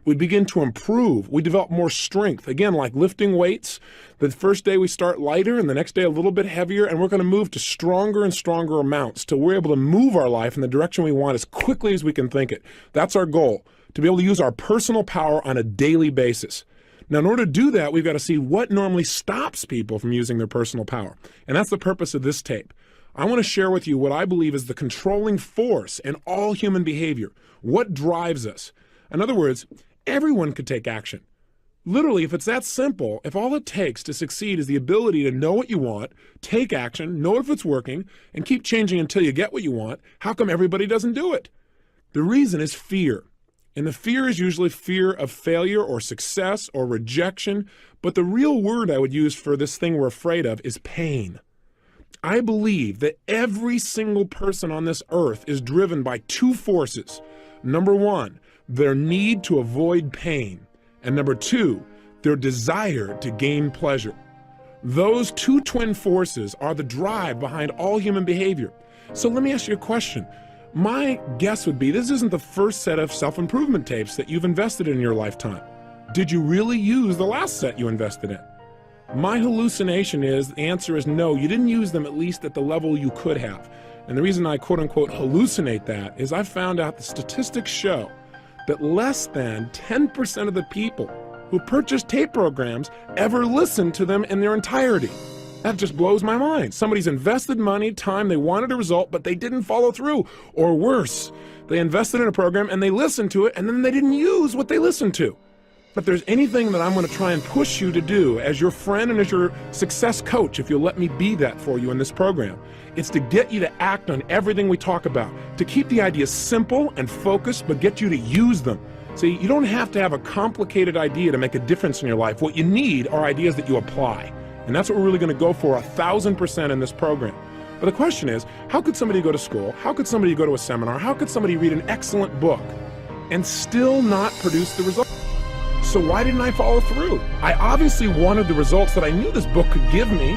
We begin to improve. We develop more strength. Again, like lifting weights, the first day we start lighter and the next day a little bit heavier, and we're going to move to stronger and stronger amounts till we're able to move our life in the direction we want as quickly as we can think it. That's our goal, to be able to use our personal power on a daily basis. Now, in order to do that, we've got to see what normally stops people from using their personal power. And that's the purpose of this tape. I want to share with you what I believe is the controlling force in all human behavior. What drives us? In other words, everyone could take action. Literally, if it's that simple, if all it takes to succeed is the ability to know what you want, take action, know if it's working, and keep changing until you get what you want, how come everybody doesn't do it? The reason is fear. And the fear is usually fear of failure or success or rejection. But the real word I would use for this thing we're afraid of is pain. I believe that every single person on this earth is driven by two forces. Number one, their need to avoid pain. And number two, their desire to gain pleasure. Those two twin forces are the drive behind all human behavior. So let me ask you a question. My guess would be this isn't the first set of self-improvement tapes that you've invested in your lifetime. Did you really use the last set you invested in? My hallucination is the answer is no, you didn't use them at least at the level you could have. And the reason I quote unquote hallucinate that is I found out the statistics show that less than 10% of the people who purchase tape programs ever listen to them in their entirety. That just blows my mind. Somebody's invested money, time, they wanted a result, but they didn't follow through. Or worse, they invested in a program and they listened to it and then they didn't use what they listened to. But there's anything that I'm going to try and push you to do as your friend and as your success coach, if you'll let me be that for you in this program, it's to get you to act on everything we talk about, to keep the ideas simple and focused, but get you to use them. See, you don't have to have a complicated idea to make a difference in your life. What you need are ideas that you apply. And that's what we're really going to go for 1,000% in this program. But the question is, how could somebody go to school? How could somebody go to a seminar? How could somebody read an excellent book and still not produce the results? So why didn't I follow through? I obviously wanted the results that I knew this book could give me.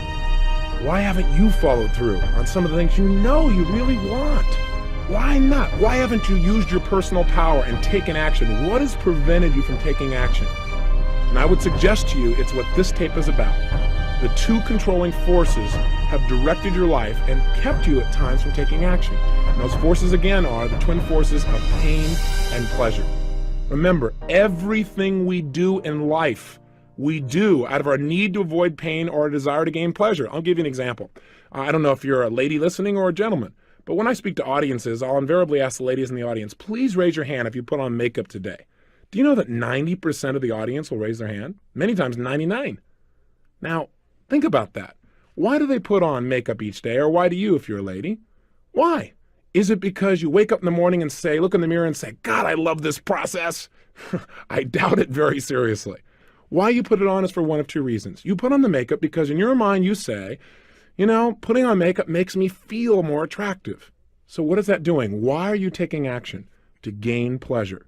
Why haven't you followed through on some of the things you know you really want? Why not? Why haven't you used your personal power and taken action? What has prevented you from taking action? And I would suggest to you it's what this tape is about. The two controlling forces have directed your life and kept you at times from taking action. And those forces again are the twin forces of pain and pleasure. Remember, everything we do in life, we do out of our need to avoid pain or a desire to gain pleasure. I'll give you an example. I don't know if you're a lady listening or a gentleman, but when I speak to audiences, I'll invariably ask the ladies in the audience, please raise your hand if you put on makeup today. Do you know that 90% of the audience will raise their hand? Many times 99. Now, think about that. Why do they put on makeup each day, or why do you if you're a lady? Why? Is it because you wake up in the morning and say, look in the mirror and say, God, I love this process? I doubt it very seriously. Why you put it on is for one of two reasons. You put on the makeup because in your mind you say, you know, putting on makeup makes me feel more attractive. So what is that doing? Why are you taking action? To gain pleasure.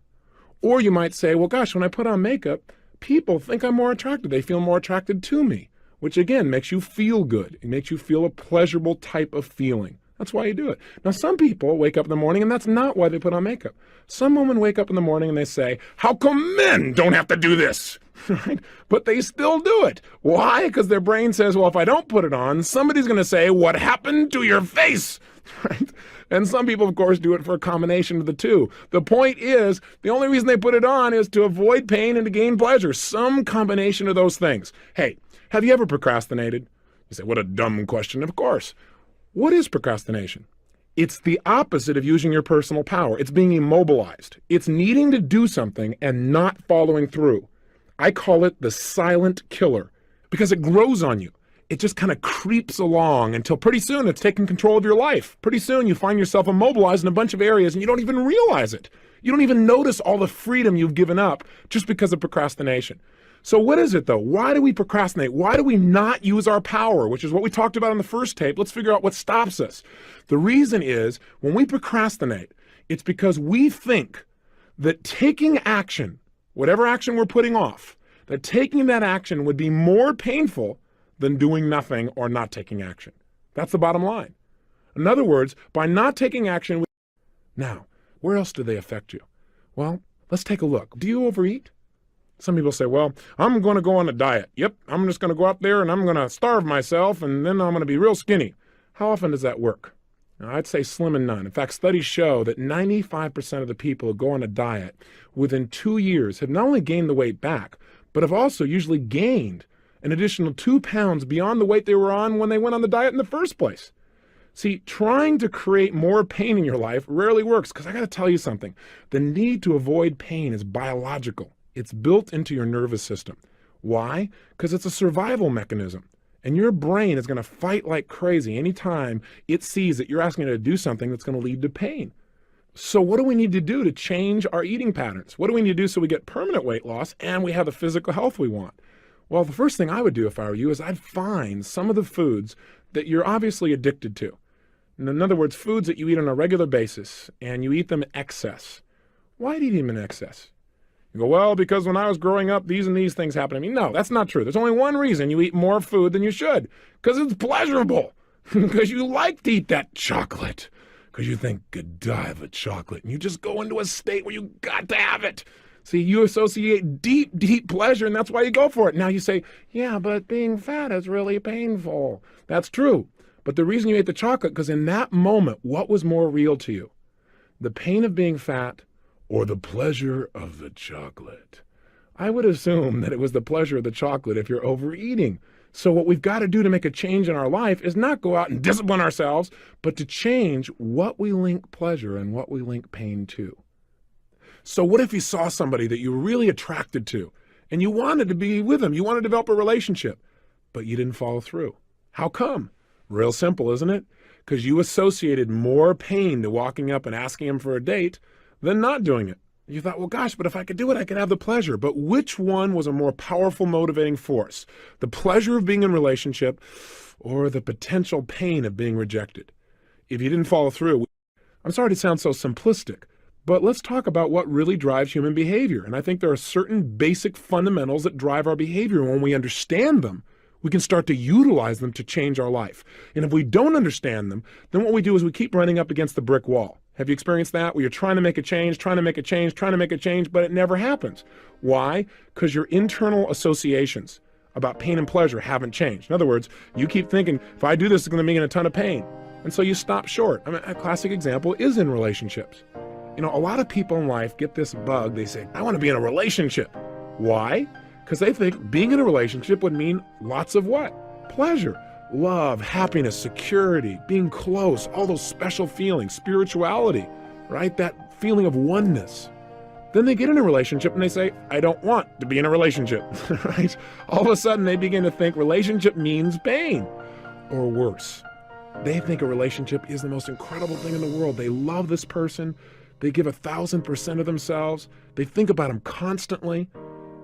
Or you might say, well, gosh, when I put on makeup, people think I'm more attractive. They feel more attracted to me, which again makes you feel good. It makes you feel a pleasurable type of feeling. That's why you do it. Now, some people wake up in the morning and that's not why they put on makeup. Some women wake up in the morning and they say, how come men don't have to do this? Right? But they still do it. Why? Because their brain says, well, if I don't put it on, somebody's going to say, what happened to your face? Right? And some people, of course, do it for a combination of the two. The point is, the only reason they put it on is to avoid pain and to gain pleasure. Some combination of those things. Hey, have you ever procrastinated? You say, what a dumb question. Of course. What is procrastination? It's the opposite of using your personal power. It's being immobilized. It's needing to do something and not following through. I call it the silent killer because it grows on you. It just kind of creeps along until pretty soon it's taking control of your life. Pretty soon you find yourself immobilized in a bunch of areas and you don't even realize it. You don't even notice all the freedom you've given up just because of procrastination. So what is it though? Why do we procrastinate? Why do we not use our power, which is what we talked about in the first tape? Let's figure out what stops us. The reason is when we procrastinate, it's because we think that taking action, whatever action we're putting off, that taking that action would be more painful than doing nothing or not taking action. That's the bottom line. In other words, by not taking action, now, where else do they affect you? Well, Let's take a look. Do you overeat? Some people say, well, I'm going to go on a diet. Yep, I'm just going to go out there and I'm going to starve myself and then I'm going to be real skinny. How often does that work? Now, I'd say slim and none. In fact, studies show that 95% of the people who go on a diet within 2 years have not only gained the weight back, but have also usually gained an additional 2 pounds beyond the weight they were on when they went on the diet in the first place. See, trying to create more pain in your life rarely works because I got to tell you something. The need to avoid pain is biological. It's built into your nervous system. Why? Because it's a survival mechanism. And your brain is going to fight like crazy anytime it sees that you're asking it to do something that's going to lead to pain. So what do we need to do to change our eating patterns? What do we need to do so we get permanent weight loss and we have the physical health we want? Well, the first thing I would do if I were you is I'd find some of the foods that you're obviously addicted to. In other words, foods that you eat on a regular basis and you eat them in excess. Why do you eat them in excess? You go, well, because when I was growing up, these and these things happened to me. No, that's not true. There's only one reason you eat more food than you should, because it's pleasurable, because you like to eat that chocolate, because you think, good dive of chocolate, and you just go into a state where you got to have it. See, you associate deep, deep pleasure, and that's why you go for it. Now you say, yeah, but being fat is really painful. That's true. But the reason you ate the chocolate, because in that moment, what was more real to you? The pain of being fat or the pleasure of the chocolate? I would assume that it was the pleasure of the chocolate if you're overeating. So what we've got to do to make a change in our life is not go out and discipline ourselves, but to change what we link pleasure and what we link pain to. So what if you saw somebody that you were really attracted to and you wanted to be with them, you want to develop a relationship, but you didn't follow through? How come? Real simple, isn't it? Because you associated more pain to walking up and asking him for a date than not doing it. You thought, well, gosh, but if I could do it, I could have the pleasure. But which one was a more powerful motivating force? The pleasure of being in a relationship or the potential pain of being rejected? If you didn't follow through, I'm sorry to sound so simplistic, but let's talk about what really drives human behavior. And I think there are certain basic fundamentals that drive our behavior. When we understand them, we can start to utilize them to change our life. And if we don't understand them, then what we do is we keep running up against the brick wall. Have you experienced that? Where you're trying to make a change, but it never happens. Why? Because your internal associations about pain and pleasure haven't changed. In other words, you keep thinking, if I do this, it's going to mean a ton of pain. And so you stop short. I mean, a classic example is in relationships. You know, a lot of people in life get this bug. They say, I want to be in a relationship. Why? Because they think being in a relationship would mean lots of what? Pleasure, love, happiness, security, being close, all those special feelings, spirituality, right? That feeling of oneness. Then they get in a relationship and they say, I don't want to be in a relationship, right? All of a sudden they begin to think relationship means pain, or worse. They think a relationship is the most incredible thing in the world. They love this person. They give 1,000% of themselves. They think about them constantly.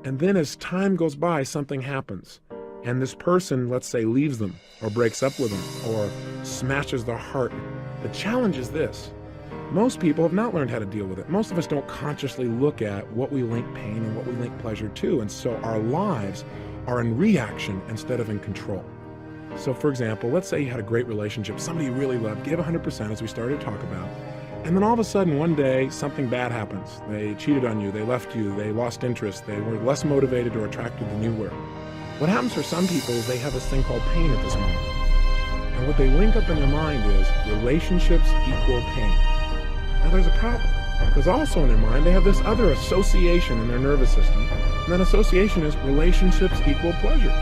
And then as time goes by, something happens. And this person, let's say, leaves them or breaks up with them or smashes their heart. The challenge is this. Most people have not learned how to deal with it. Most of us don't consciously look at what we link pain and what we link pleasure to. And so our lives are in reaction instead of in control. So for example, let's say you had a great relationship, somebody you really loved, gave 100% as we started to talk about. And then all of a sudden, one day, something bad happens. They cheated on you, they left you, they lost interest, they were less motivated or attracted than you were. What happens for some people is they have this thing called pain at this moment. And what they link up in their mind is relationships equal pain. Now there's a problem, because also in their mind, they have this other association in their nervous system, and that association is relationships equal pleasure.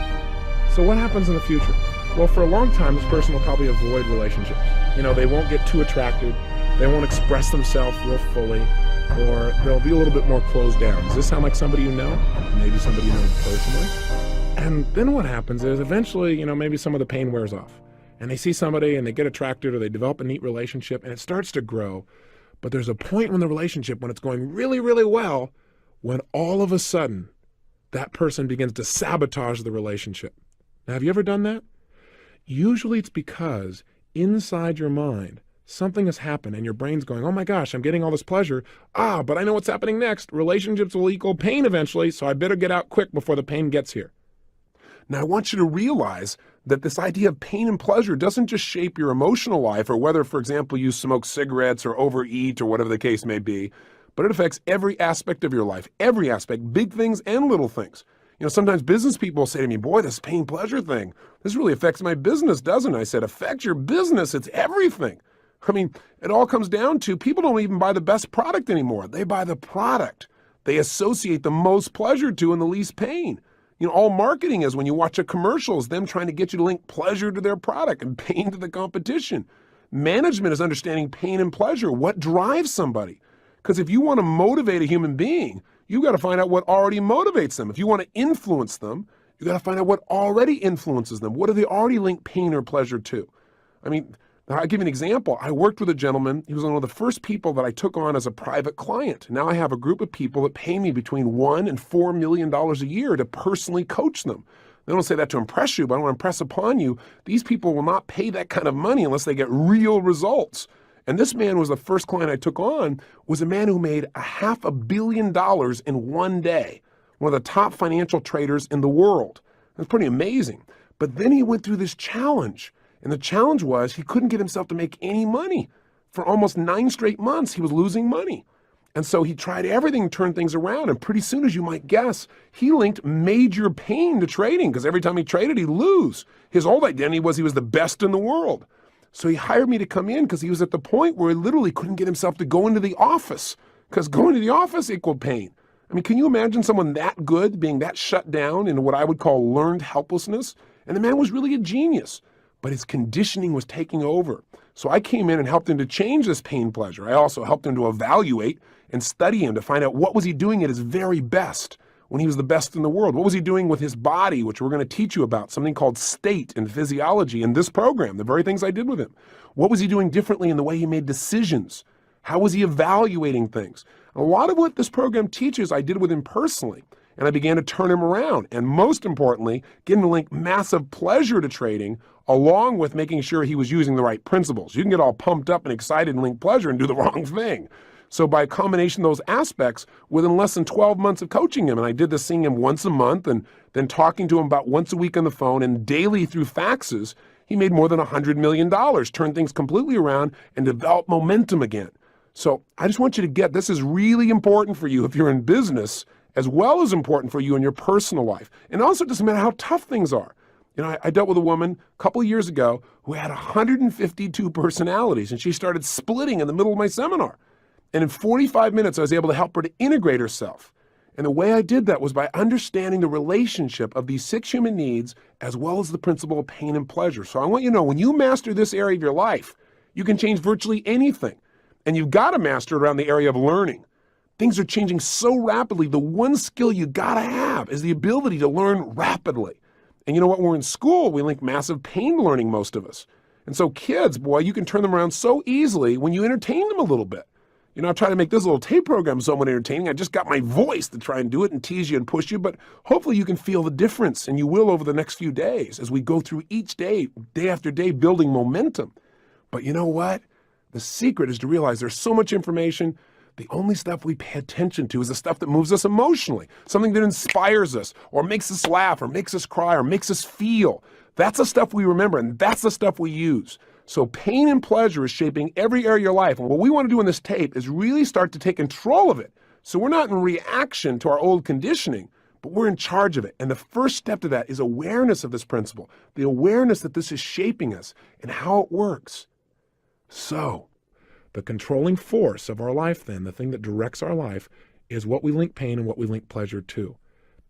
So what happens in the future? Well, for a long time, this person will probably avoid relationships. You know, they won't get too attracted. They won't express themselves real fully, or they'll be a little bit more closed down. Does this sound like somebody you know? Maybe somebody you know personally? And then what happens is eventually, maybe some of the pain wears off. And they see somebody and they get attracted or they develop a neat relationship and it starts to grow. But there's a point in the relationship when it's going really, really well, when all of a sudden that person begins to sabotage the relationship. Now, have you ever done that? Usually it's because inside your mind, something has happened and your brain's going, oh my gosh, I'm getting all this pleasure. But I know what's happening next. Relationships will equal pain eventually, so I better get out quick before the pain gets here. Now, I want you to realize that this idea of pain and pleasure doesn't just shape your emotional life or whether, for example, you smoke cigarettes or overeat or whatever the case may be, but it affects every aspect of your life, every aspect, big things and little things. Sometimes business people say to me, boy, this pain pleasure thing, this really affects my business, doesn't it? I said, affects your business, it's everything. It all comes down to people don't even buy the best product anymore. They buy the product they associate the most pleasure to and the least pain. All marketing is, when you watch a commercial, is them trying to get you to link pleasure to their product and pain to the competition. Management is understanding pain and pleasure. What drives somebody? Because if you want to motivate a human being, you got to find out what already motivates them. If you want to influence them, you got to find out what already influences them. What do they already link pain or pleasure to? I'll give you an example. I worked with a gentleman. He was one of the first people that I took on as a private client. Now I have a group of people that pay me between $1 and $4 million a year to personally coach them. I don't say that to impress you, but I want to impress upon you, these people will not pay that kind of money unless they get real results. And this man was the first client I took on, was a man who made $500 million in one day, one of the top financial traders in the world. That's pretty amazing. But then he went through this challenge. And the challenge was he couldn't get himself to make any money. For almost 9 straight months, he was losing money. And so he tried everything to turn things around. And pretty soon, as you might guess, he linked major pain to trading, because every time he traded, he'd lose. His old identity was he was the best in the world. So he hired me to come in because he was at the point where he literally couldn't get himself to go into the office, because going to the office equaled pain. Can you imagine someone that good being that shut down in what I would call learned helplessness? And the man was really a genius, but his conditioning was taking over. So I came in and helped him to change this pain pleasure. I also helped him to evaluate and study him to find out what was he doing at his very best when he was the best in the world. What was he doing with his body, which we're going to teach you about, something called state and physiology in this program, the very things I did with him. What was he doing differently in the way he made decisions? How was he evaluating things? A lot of what this program teaches I did with him personally, and I began to turn him around. And most importantly, get him to link massive pleasure to trading, along with making sure he was using the right principles. You can get all pumped up and excited and link pleasure and do the wrong thing. So by a combination of those aspects, within less than 12 months of coaching him, and I did this seeing him once a month and then talking to him about once a week on the phone and daily through faxes, he made more than $100 million, turned things completely around and developed momentum again. So I just want you to get, this is really important for you if you're in business, as well as important for you in your personal life. And also it doesn't matter how tough things are. I dealt with a woman a couple of years ago who had 152 personalities, and she started splitting in the middle of my seminar. And in 45 minutes, I was able to help her to integrate herself. And the way I did that was by understanding the relationship of these 6 human needs, as well as the principle of pain and pleasure. So I want you to know, when you master this area of your life, you can change virtually anything. And you've got to master it around the area of learning. Things are changing so rapidly. The one skill you got to have is the ability to learn rapidly. And you know what? When we're in school, we link massive pain to learning, most of us. And so kids, boy, you can turn them around so easily when you entertain them a little bit. I try to make this little tape program somewhat entertaining. I just got my voice to try and do it and tease you and push you, but hopefully you can feel the difference, and you will over the next few days as we go through each day, day after day, building momentum. But you know what? The secret is to realize there's so much information. The only stuff we pay attention to is the stuff that moves us emotionally, something that inspires us or makes us laugh or makes us cry or makes us feel. That's the stuff we remember, and that's the stuff we use. So pain and pleasure is shaping every area of your life. And what we want to do in this tape is really start to take control of it. So we're not in reaction to our old conditioning, but we're in charge of it. And the first step to that is awareness of this principle, the awareness that this is shaping us and how it works. So the controlling force of our life, then, the thing that directs our life, is what we link pain and what we link pleasure to.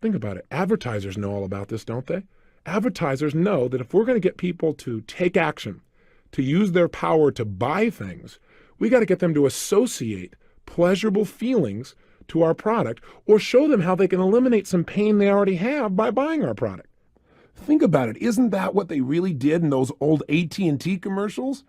Think about it. Advertisers know all about this, don't they? Advertisers know that if we're going to get people to take action, to use their power to buy things, we got to get them to associate pleasurable feelings to our product, or show them how they can eliminate some pain they already have by buying our product. Think about it. Isn't that what they really did in those old AT&T commercials?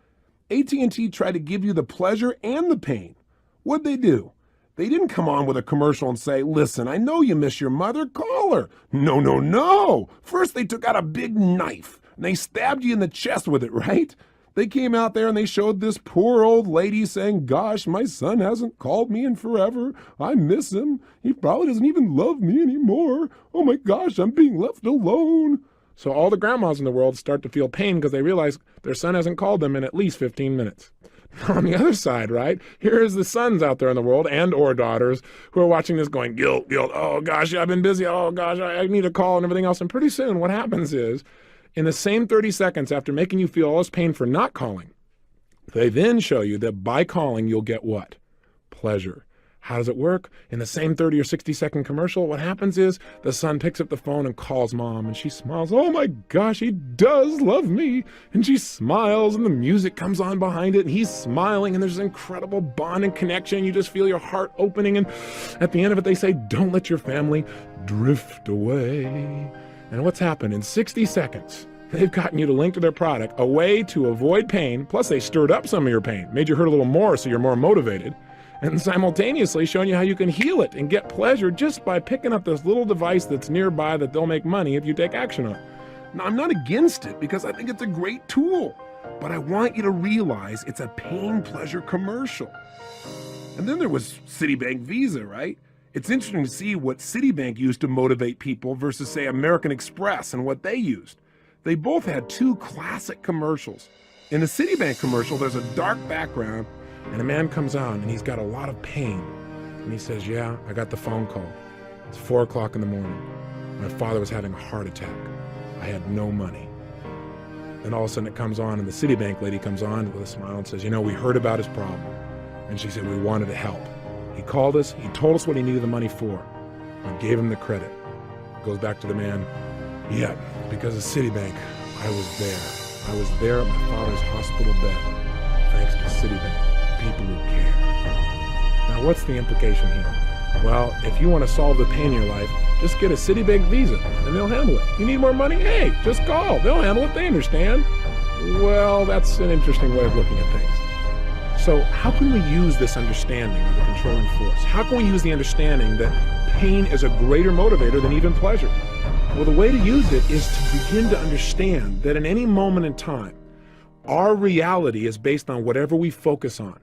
AT&T tried to give you the pleasure and the pain. What'd they do? They didn't come on with a commercial and say, listen, I know you miss your mother, call her. No, no, no. First, they took out a big knife and they stabbed you in the chest with it, right? They came out there and they showed this poor old lady saying, gosh, my son hasn't called me in forever. I miss him. He probably doesn't even love me anymore. Oh my gosh, I'm being left alone. So all the grandmas in the world start to feel pain because they realize their son hasn't called them in at least 15 minutes. On the other side, right, here's the sons out there in the world and or daughters who are watching this going, guilt, guilt, oh gosh, I've been busy, oh gosh, I need a call and everything else. And pretty soon what happens is, in the same 30 seconds after making you feel all this pain for not calling, they then show you that by calling, you'll get what? Pleasure. How does it work? In the same 30 or 60-second commercial, what happens is the son picks up the phone and calls mom, and she smiles. Oh my gosh, he does love me. And she smiles, and the music comes on behind it, and he's smiling, and there's an incredible bond and connection. You just feel your heart opening, and at the end of it, they say, don't let your family drift away. And what's happened? In 60 seconds, they've gotten you to link to their product, a way to avoid pain, plus they stirred up some of your pain, made you hurt a little more so you're more motivated, and simultaneously showing you how you can heal it and get pleasure just by picking up this little device that's nearby that they'll make money if you take action on. Now, I'm not against it because I think it's a great tool, but I want you to realize it's a pain-pleasure commercial. And then there was Citibank Visa, right? It's interesting to see what Citibank used to motivate people versus, say, American Express and what they used. They both had two classic commercials. In the Citibank commercial, there's a dark background, and a man comes on, and he's got a lot of pain. And he says, yeah, I got the phone call. It's 4 o'clock in the morning. My father was having a heart attack. I had no money. Then all of a sudden it comes on, and the Citibank lady comes on with a smile and says, you know, we heard about his problem. And she said, we wanted to help. He called us. He told us what he needed the money for. We gave him the credit. Goes back to the man. Yeah, because of Citibank, I was there. I was there at my father's hospital bed, thanks to Citibank. People who care. Now, what's the implication here? Well, if you want to solve the pain in your life, just get a Citibank Visa, and they'll handle it. You need more money? Hey, just call. They'll handle it. They understand. Well, that's an interesting way of looking at things. So how can we use this understanding of the controlling force? How can we use the understanding that pain is a greater motivator than even pleasure? Well, the way to use it is to begin to understand that in any moment in time, our reality is based on whatever we focus on.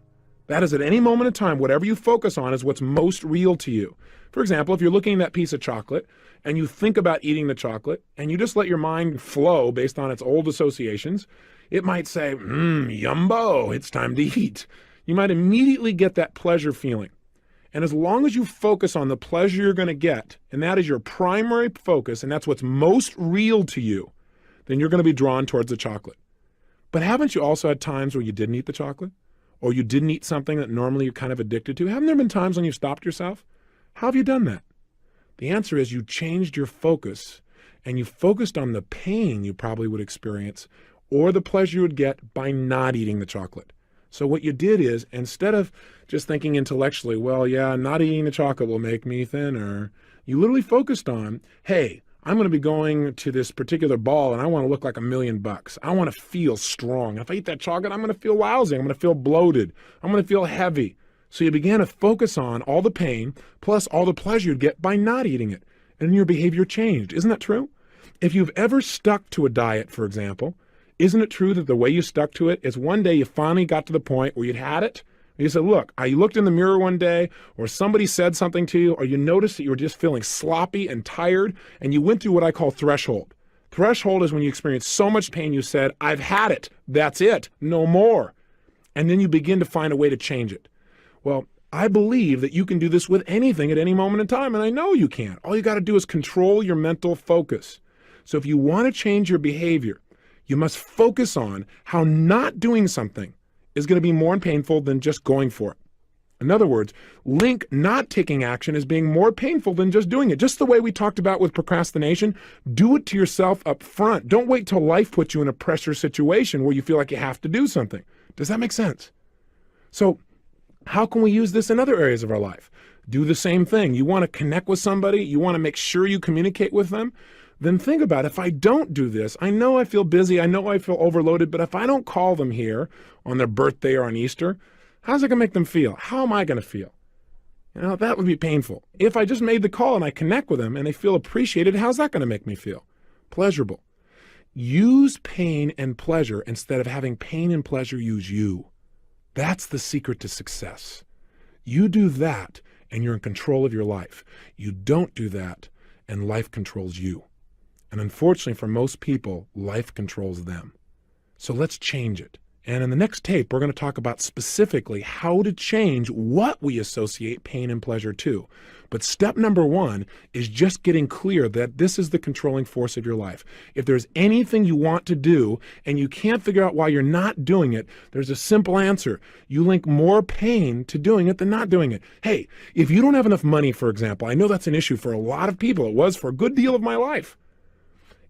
That is, at any moment in time, whatever you focus on is what's most real to you. For example, if you're looking at that piece of chocolate and you think about eating the chocolate and you just let your mind flow based on its old associations, it might say, yumbo, it's time to eat. You might immediately get that pleasure feeling. And as long as you focus on the pleasure you're going to get, and that is your primary focus, and that's what's most real to you, then you're going to be drawn towards the chocolate. But haven't you also had times where you didn't eat the chocolate? Or you didn't eat something that normally you're kind of addicted to? Haven't there been times when you've stopped yourself? How have you done that? The answer is you changed your focus, and you focused on the pain you probably would experience or the pleasure you would get by not eating the chocolate. So what you did is, instead of just thinking intellectually, well, yeah, not eating the chocolate will make me thinner, you literally focused on, hey, I'm going to be going to this particular ball and I want to look like $1 million. I want to feel strong. If I eat that chocolate, I'm going to feel lousy. I'm going to feel bloated. I'm going to feel heavy. So you began to focus on all the pain plus all the pleasure you'd get by not eating it. And your behavior changed. Isn't that true? If you've ever stuck to a diet, for example, isn't it true that the way you stuck to it is one day you finally got to the point where you'd had it? You said, look, you looked in the mirror one day, or somebody said something to you, or you noticed that you were just feeling sloppy and tired, and you went through what I call threshold. Threshold is when you experience so much pain you said, I've had it. That's it. No more. And then you begin to find a way to change it. Well, I believe that you can do this with anything at any moment in time, and I know you can. All you got to do is control your mental focus. So if you want to change your behavior, you must focus on how not doing something is going to be more painful than just going for it. In other words, link not taking action as being more painful than just doing it. Just the way we talked about with procrastination, do it to yourself up front. Don't wait till life puts you in a pressure situation where you feel like you have to do something. Does that make sense? So how can we use this in other areas of our life? Do the same thing. You want to connect with somebody, you want to make sure you communicate with them, then think about, if I don't do this, I know I feel busy, I know I feel overloaded, but if I don't call them here on their birthday or on Easter, how's it going to make them feel? How am I going to feel? You know, that would be painful. If I just made the call and I connect with them and they feel appreciated, how's that going to make me feel? Pleasurable. Use pain and pleasure instead of having pain and pleasure use you. That's the secret to success. You do that and you're in control of your life. You don't do that and life controls you. And unfortunately for most people, life controls them. So let's change it. And in the next tape, we're going to talk about specifically how to change what we associate pain and pleasure to. But step number one is just getting clear that this is the controlling force of your life. If there's anything you want to do and you can't figure out why you're not doing it, there's a simple answer. You link more pain to doing it than not doing it. Hey, if you don't have enough money, for example, I know that's an issue for a lot of people. It was for a good deal of my life.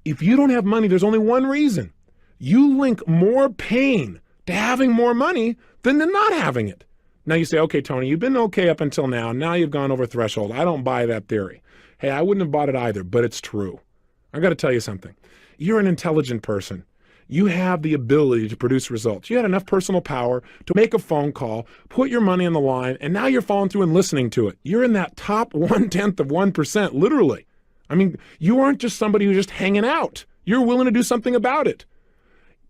If you don't have money, there's only one reason. You link more pain to having more money than to not having it. Now you say, okay, Tony, you've been okay up until now. Now you've gone over threshold. I don't buy that theory. Hey, I wouldn't have bought it either, but it's true. I got to tell you something. You're an intelligent person. You have the ability to produce results. You had enough personal power to make a phone call, put your money on the line, and now you're following through and listening to it. You're in that top 1/10 of 1%, literally. I mean, you aren't just somebody who's just hanging out. You're willing to do something about it.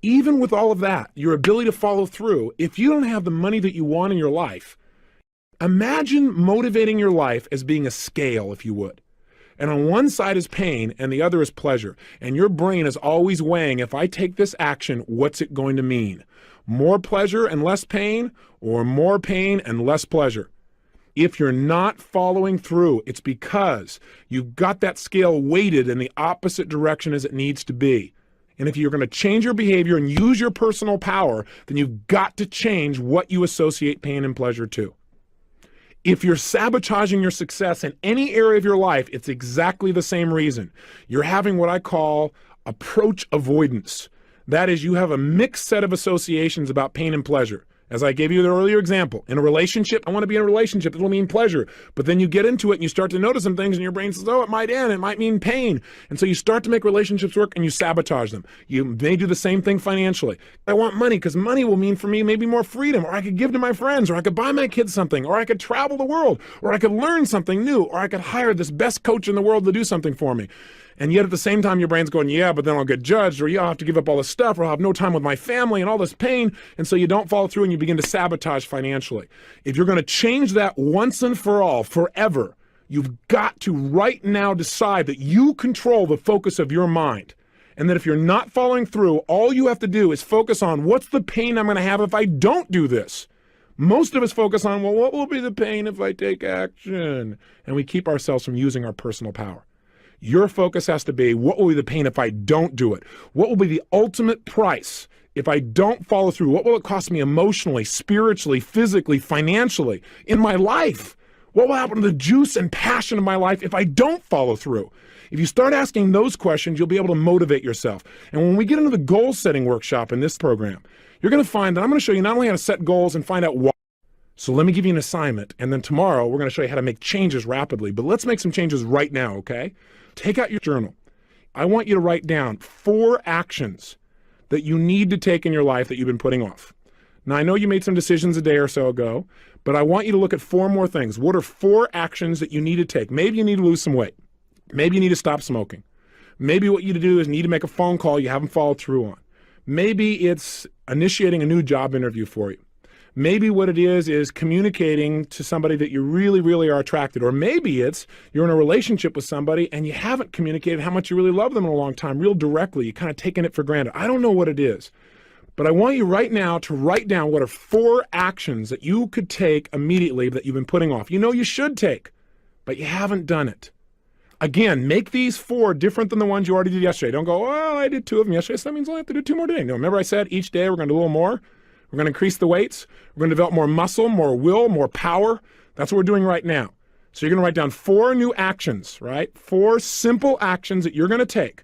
Even with all of that, your ability to follow through, if you don't have the money that you want in your life, imagine motivating your life as being a scale, if you would. And on one side is pain and the other is pleasure. And your brain is always weighing, if I take this action, what's it going to mean? More pleasure and less pain, or more pain and less pleasure? If you're not following through, it's because you've got that scale weighted in the opposite direction as it needs to be. And if you're going to change your behavior and use your personal power, then you've got to change what you associate pain and pleasure to. If you're sabotaging your success in any area of your life, it's exactly the same reason. You're having what I call approach avoidance. That is, you have a mixed set of associations about pain and pleasure. As I gave you the earlier example, in a relationship, I want to be in a relationship. It'll mean pleasure. But then you get into it and you start to notice some things and your brain says, oh, it might end. It might mean pain. And so you start to make relationships work and you sabotage them. You may do the same thing financially. I want money because money will mean for me maybe more freedom, or I could give to my friends, or I could buy my kids something, or I could travel the world, or I could learn something new, or I could hire this best coach in the world to do something for me. And yet at the same time, your brain's going, yeah, but then I'll get judged, or yeah, I'll have to give up all this stuff, or I'll have no time with my family and all this pain. And so you don't follow through and you begin to sabotage financially. If you're going to change that once and for all, forever, you've got to right now decide that you control the focus of your mind. And that if you're not following through, all you have to do is focus on what's the pain I'm going to have if I don't do this. Most of us focus on, well, what will be the pain if I take action? And we keep ourselves from using our personal power. Your focus has to be, what will be the pain if I don't do it? What will be the ultimate price if I don't follow through? What will it cost me emotionally, spiritually, physically, financially, in my life? What will happen to the juice and passion of my life if I don't follow through? If you start asking those questions, you'll be able to motivate yourself. And when we get into the goal-setting workshop in this program, you're going to find that I'm going to show you not only how to set goals and find out why. So let me give you an assignment, and then tomorrow we're going to show you how to make changes rapidly. But let's make some changes right now, okay? Take out your journal. I want you to write down 4 actions that you need to take in your life that you've been putting off. Now, I know you made some decisions a day or so ago, but I want you to look at 4 more things. What are 4 actions that you need to take? Maybe you need to lose some weight. Maybe you need to stop smoking. Maybe what you need to do is need to make a phone call you haven't followed through on. Maybe it's initiating a new job interview for you. Maybe what it is communicating to somebody that you really, really are attracted. Or maybe it's you're in a relationship with somebody and you haven't communicated how much you really love them in a long time, real directly. You're kind of taking it for granted. I don't know what it is. But I want you right now to write down what are 4 actions that you could take immediately that you've been putting off. You know you should take, but you haven't done it. Again, make these 4 different than the ones you already did yesterday. Don't go, well, I did 2 of them yesterday, so that means I have to do 2 more today. No, remember I said each day we're going to do a little more? We're going to increase the weights. We're going to develop more muscle, more will, more power. That's what we're doing right now. So you're going to write down 4 new actions, right? 4 simple actions that you're going to take.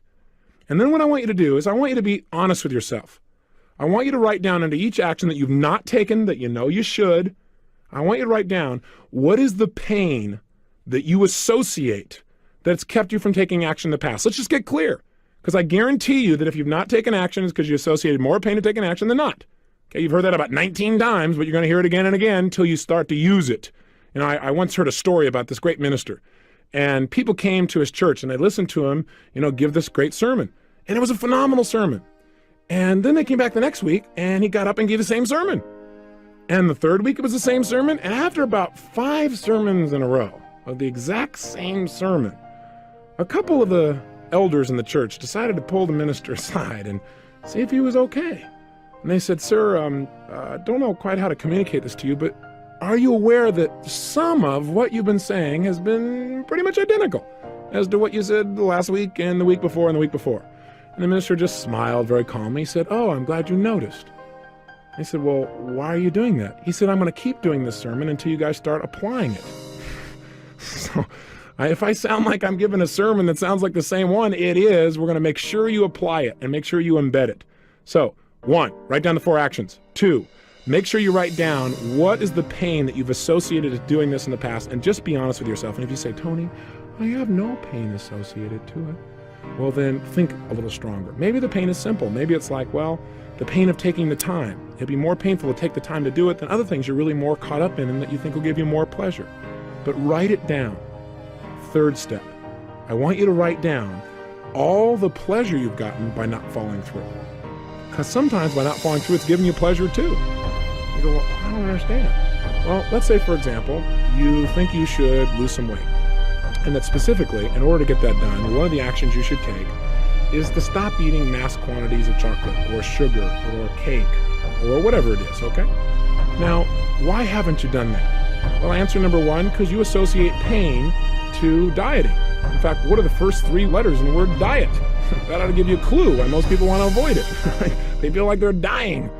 And then what I want you to do is I want you to be honest with yourself. I want you to write down under each action that you've not taken that you know you should. I want you to write down what is the pain that you associate that's kept you from taking action in the past. Let's just get clear, because I guarantee you that if you've not taken action, it's because you associated more pain to taking action than not. Okay, you've heard that about 19 times, but you're going to hear it again and again until you start to use it. You know, I once heard a story about this great minister, and people came to his church and they listened to him, give this great sermon. And it was a phenomenal sermon. And then they came back the next week and he got up and gave the same sermon. And the third week it was the same sermon. And after about 5 sermons in a row of the exact same sermon, a couple of the elders in the church decided to pull the minister aside and see if he was okay. And they said, sir, don't know quite how to communicate this to you, but are you aware that some of what you've been saying has been pretty much identical as to what you said last week and the week before and the week before? And the minister just smiled very calmly. He said, oh, I'm glad you noticed. I said, well, why are you doing that? He said, I'm going to keep doing this sermon until you guys start applying it. So if I sound like I'm giving a sermon that sounds like the same one, it is. We're going to make sure you apply it and make sure you embed it. So 1, write down the 4 actions. 2, make sure you write down what is the pain that you've associated with doing this in the past, and just be honest with yourself. And if you say, Tony, I have no pain associated to it, well, then think a little stronger. Maybe the pain is simple. Maybe it's like, well, the pain of taking the time. It'd be more painful to take the time to do it than other things you're really more caught up in and that you think will give you more pleasure. But write it down. 3rd step, I want you to write down all the pleasure you've gotten by not following through. Because sometimes by not following through, it's giving you pleasure too. You go, well, I don't understand. Well, let's say, for example, you think you should lose some weight. And that specifically, in order to get that done, one of the actions you should take is to stop eating mass quantities of chocolate or sugar or cake or whatever it is, okay? Now, why haven't you done that? Well, answer number 1, because you associate pain to dieting. In fact, what are the first 3 letters in the word diet? That ought to give you a clue why most people want to avoid it. Right? They feel like they're dying.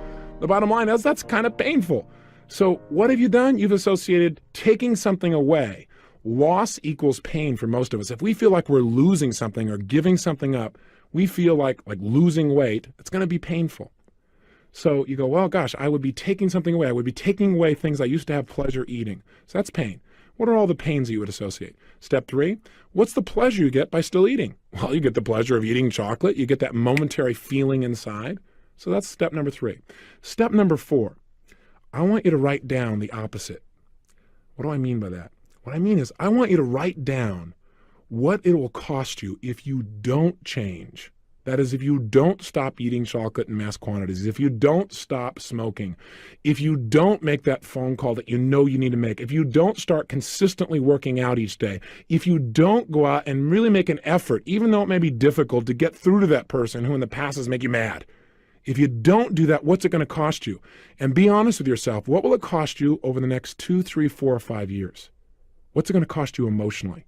The bottom line is that's kind of painful. So what have you done? You've associated taking something away. Loss equals pain for most of us. If we feel like we're losing something or giving something up, we feel like losing weight, it's going to be painful. So you go, well, gosh, I would be taking something away. I would be taking away things I used to have pleasure eating. So that's pain. What are all the pains that you would associate? Step 3, what's the pleasure you get by still eating? Well, you get the pleasure of eating chocolate. You get that momentary feeling inside. So that's step number 3. Step number 4, I want you to write down the opposite. What do I mean by that? What I mean is I want you to write down what it will cost you if you don't change. That is, if you don't stop eating chocolate in mass quantities, if you don't stop smoking, if you don't make that phone call that you know you need to make, if you don't start consistently working out each day, if you don't go out and really make an effort, even though it may be difficult, to get through to that person who in the past has made you mad, if you don't do that, what's it going to cost you? And be honest with yourself. What will it cost you over the next 2, 3, 4, or 5 years? What's it going to cost you emotionally?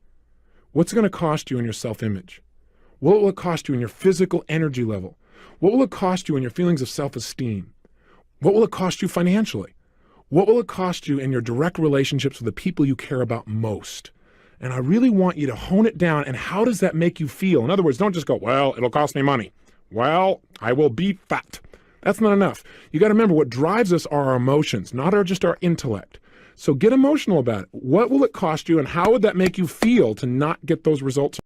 What's it going to cost you in your self-image? What will it cost you in your physical energy level? What will it cost you in your feelings of self-esteem? What will it cost you financially? What will it cost you in your direct relationships with the people you care about most? And I really want you to hone it down. And how does that make you feel? In other words, don't just go, well, it'll cost me money. Well, I will be fat. That's not enough. You got to remember, what drives us are our emotions, not just our intellect. So get emotional about it. What will it cost you, and how would that make you feel to not get those results?